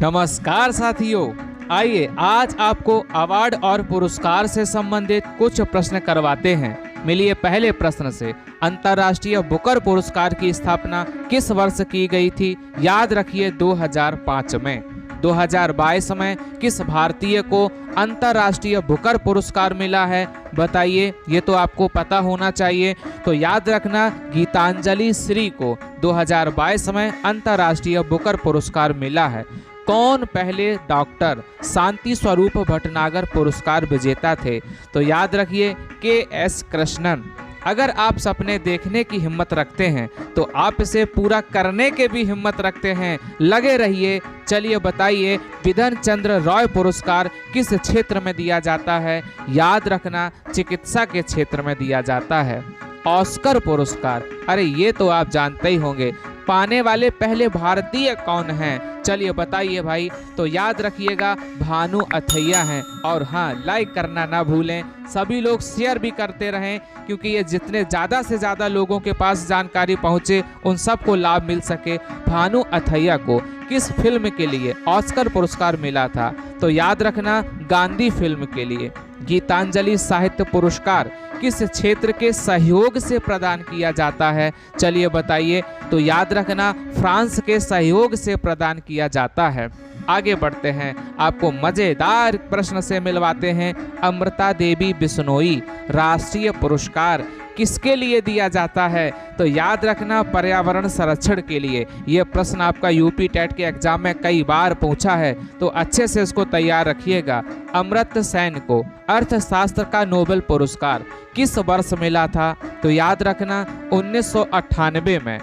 नमस्कार साथियों, आइए आज आपको अवार्ड और पुरस्कार से संबंधित कुछ प्रश्न करवाते हैं। मिलिए पहले प्रश्न से। अंतर्राष्ट्रीय बुकर पुरस्कार की स्थापना किस वर्ष की गई थी? याद रखिए 2005 में। 2022 में किस भारतीय को अंतर्राष्ट्रीय बुकर पुरस्कार मिला है? बताइए, ये तो आपको पता होना चाहिए। तो याद रखना, गीतांजलि श्री को 2022 में अंतर्राष्ट्रीय बुकर पुरस्कार मिला है। कौन पहले डॉक्टर शांति स्वरूप भटनागर पुरस्कार विजेता थे? तो याद रखिए के.एस. कृष्णन। अगर आप सपने देखने की हिम्मत रखते हैं तो आप इसे पूरा करने के भी हिम्मत रखते हैं, लगे रहिए। चलिए बताइए, बिधन चंद्र रॉय पुरस्कार किस क्षेत्र में दिया जाता है? याद रखना, चिकित्सा के क्षेत्र में दिया जाता है। ऑस्कर पुरस्कार, अरे ये तो आप जानते ही होंगे, पाने वाले पहले भारतीय कौन हैं? चलिए बताइए भाई। तो याद रखिएगा, भानु अथैया हैं। और हाँ, लाइक करना ना भूलें, सभी लोग शेयर भी करते रहें, क्योंकि ये जितने ज़्यादा से ज़्यादा लोगों के पास जानकारी पहुँचे उन सबको लाभ मिल सके। भानु अथैया को किस फिल्म के लिए ऑस्कर पुरस्कार मिला था? तो याद रखना, गांधी फिल्म के लिए। गीतांजलि साहित्य पुरस्कार किस क्षेत्र के सहयोग से प्रदान किया जाता है? चलिए बताइए। तो याद रखना, फ्रांस के सहयोग से प्रदान किया जाता है। आगे बढ़ते हैं, आपको मजेदार प्रश्न से मिलवाते हैं। अमृता देवी बिश्नोई राष्ट्रीय पुरस्कार किसके लिए दिया जाता है? तो याद रखना, पर्यावरण संरक्षण के लिए। यह प्रश्न आपका यूपी टेट के एग्जाम में कई बार पूछा है, तो अच्छे से इसको तैयार रखिएगा। अमर्त्य सेन को अर्थशास्त्र का नोबेल पुरस्कार किस वर्ष मिला था? तो याद रखना, 1998 में।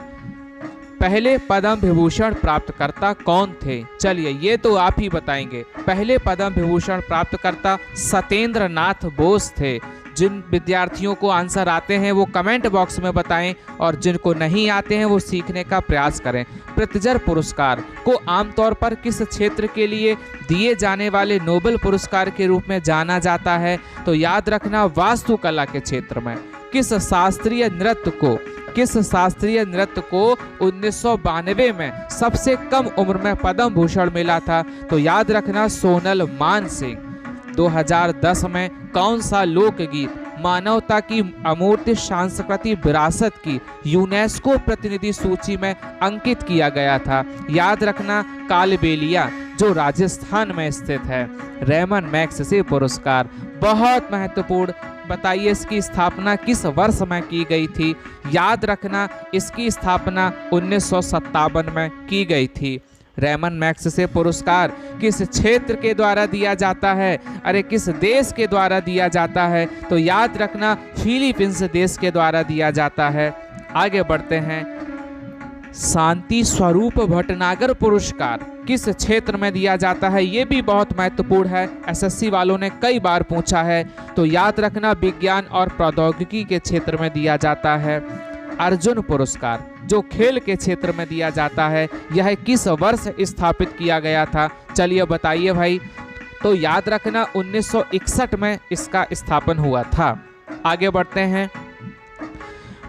पहले पद्म विभूषण प्राप्तकर्ता कौन थे? चलिए ये तो आप ही बताएंगे। पहले पद्म विभूषण प्राप्तकर्ता सत्येंद्र नाथ बोस थे। जिन विद्यार्थियों को आंसर आते हैं वो कमेंट बॉक्स में बताएं, और जिनको नहीं आते हैं वो सीखने का प्रयास करें। प्रित्जर पुरस्कार को आमतौर पर किस क्षेत्र के लिए दिए जाने वाले नोबेल पुरस्कार के रूप में जाना जाता है? तो याद रखना, वास्तुकला के क्षेत्र में। किस शास्त्रीय नृत्य को 1992 में सबसे कम उम्र में पद्म भूषण मिला था? तो याद रखना, सोनल मान सिंह। 2010 में कौन सा लोकगीत मानवता की अमूर्त सांस्कृतिक विरासत की यूनेस्को प्रतिनिधि सूची में अंकित किया गया था? याद रखना, कालबेलिया, जो राजस्थान में स्थित है। रेमन मैग्सेसे पुरस्कार बहुत महत्वपूर्ण। बताइए, इसकी स्थापना किस वर्ष में की गई थी? याद रखना, इसकी स्थापना 1957 में की गई थी। रेमन मैग्सेसे पुरस्कार किस क्षेत्र के द्वारा दिया जाता है? अरे किस देश के द्वारा दिया जाता है? तो याद रखना, फिलीपींस देश के द्वारा दिया जाता है। आगे बढ़ते हैं, शांति स्वरूप भटनागर पुरस्कार किस क्षेत्र में दिया जाता है? ये भी बहुत महत्वपूर्ण है, एसएससी वालों ने कई बार पूछा है। तो याद रखना, विज्ञान और प्रौद्योगिकी के क्षेत्र में दिया जाता है। अर्जुन पुरस्कार जो खेल के क्षेत्र में दिया जाता है, यह किस वर्ष स्थापित किया गया था? चलिए बताइए भाई। तो याद रखना, 1961 में इसका स्थापन हुआ था। आगे बढ़ते हैं,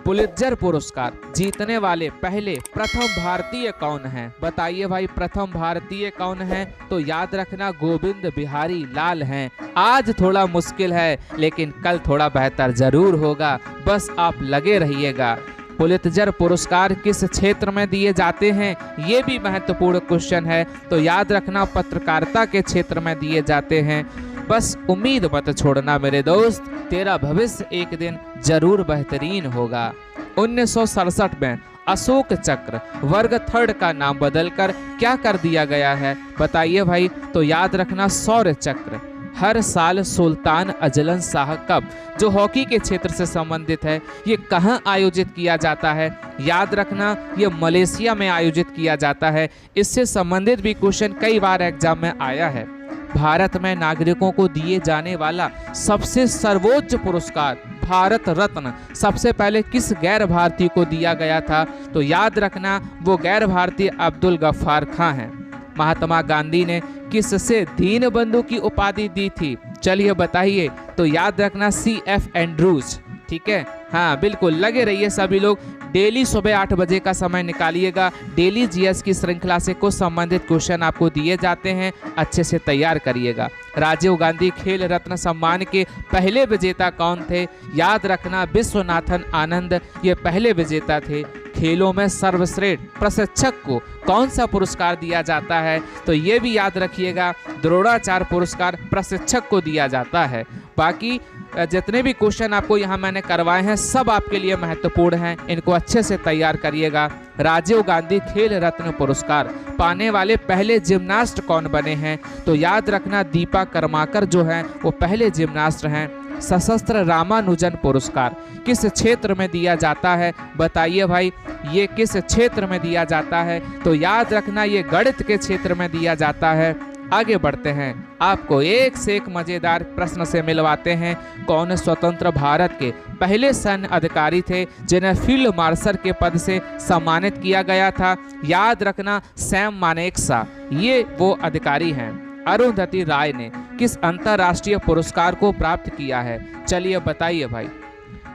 पुलित्जर पुरस्कार जीतने वाले पहले प्रथम भारतीय कौन हैं? बताइए भाई, प्रथम भारतीय कौन हैं? तो याद रखना, गोविंद बिहारी लाल हैं। आज थोड़ा मुश्किल है, लेकिन कल थोड़ा बेहतर जरूर होगा, बस आप लगे रहिएगा। पुलित्जर पुरस्कार किस क्षेत्र में दिए जाते हैं? ये भी महत्वपूर्ण क्वेश्चन है। तो याद रखना, पत्रकारिता के क्षेत्र में दिए जाते हैं। बस उम्मीद मत छोड़ना मेरे दोस्त, तेरा भविष्य एक दिन जरूर बेहतरीन होगा। 1967 में अशोक चक्र वर्ग 3 का नाम बदलकर क्या कर दिया गया है? बताइए भाई। तो याद रखना, शौर्य चक्र। हर साल सुल्तान अजलन शाह कप, जो हॉकी के क्षेत्र से संबंधित है, ये कहाँ आयोजित किया जाता है? याद रखना, ये मलेशिया में आयोजित किया जाता है। इससे संबंधित भी क्वेश्चन कई बार एग्जाम में आया है। भारत में नागरिकों को दिए जाने वाला सबसे सर्वोच्च पुरस्कार भारत रत्न सबसे पहले किस गैर भारतीय को दिया गया था? तो याद रखना, वो गैर भारतीय अब्दुल गफ्फार खां हैं। महात्मा गांधी ने किससे दीनबंधु की उपाधि दी थी? चलिए बताइए। तो याद रखना, CF एंड्रूज। ठीक है, हाँ बिल्कुल, लगे रहिए सभी लोग। डेली सुबह 8 बजे का समय निकालिएगा। डेली जीएस की श्रृंखला से कुछ संबंधित क्वेश्चन आपको दिए जाते हैं, अच्छे से तैयार करिएगा। राजीव गांधी खेल रत्न सम्मान के पहले विजेता कौन थे? याद रखना, विश्वनाथन आनंद ये पहले विजेता थे। खेलों में सर्वश्रेष्ठ प्रशिक्षक को कौन सा पुरस्कार दिया जाता है? तो ये भी याद रखिएगा, द्रोणाचार्य पुरस्कार प्रशिक्षक को दिया जाता है। बाकी जितने भी क्वेश्चन आपको यहाँ मैंने करवाए हैं सब आपके लिए महत्वपूर्ण हैं, इनको अच्छे से तैयार करिएगा। राजीव गांधी खेल रत्न पुरस्कार पाने वाले पहले जिम्नास्ट कौन बने हैं? तो याद रखना, दीपा कर्माकर जो हैं वो पहले जिम्नास्ट हैं। सशस्त्र रामानुजन पुरस्कार किस क्षेत्र में दिया जाता है? बताइए भाई, ये किस क्षेत्र में दिया जाता है? तो याद रखना, ये गणित के क्षेत्र में दिया जाता है। आगे बढ़ते हैं, आपको एक से एक मजेदार प्रश्न से मिलवाते हैं। कौन स्वतंत्र भारत के पहले सैन्य अधिकारी थे जिन्हें फील्ड मार्शल के पद से सम्मानित किया गया था? याद रखना, सैम मानेकशॉ ये वो अधिकारी हैं। अरुंधति राय ने किस अंतर्राष्ट्रीय पुरस्कार को प्राप्त किया है? चलिए बताइए भाई,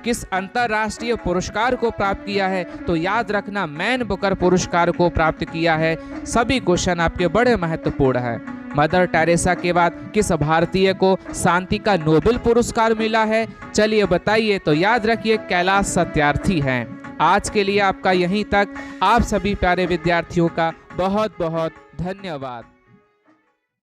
किस अंतर्राष्ट्रीय पुरस्कार को प्राप्त किया है? तो याद रखना, मैन बुकर पुरस्कार को प्राप्त किया है। सभी क्वेश्चन आपके बड़े महत्वपूर्ण हैं। मदर टेरेसा के बाद किस भारतीय को शांति का नोबेल पुरस्कार मिला है? चलिए बताइए। तो याद रखिए, कैलाश सत्यार्थी हैं। आज के लिए आपका यहीं तक। आप सभी प्यारे विद्यार्थियों का बहुत बहुत धन्यवाद।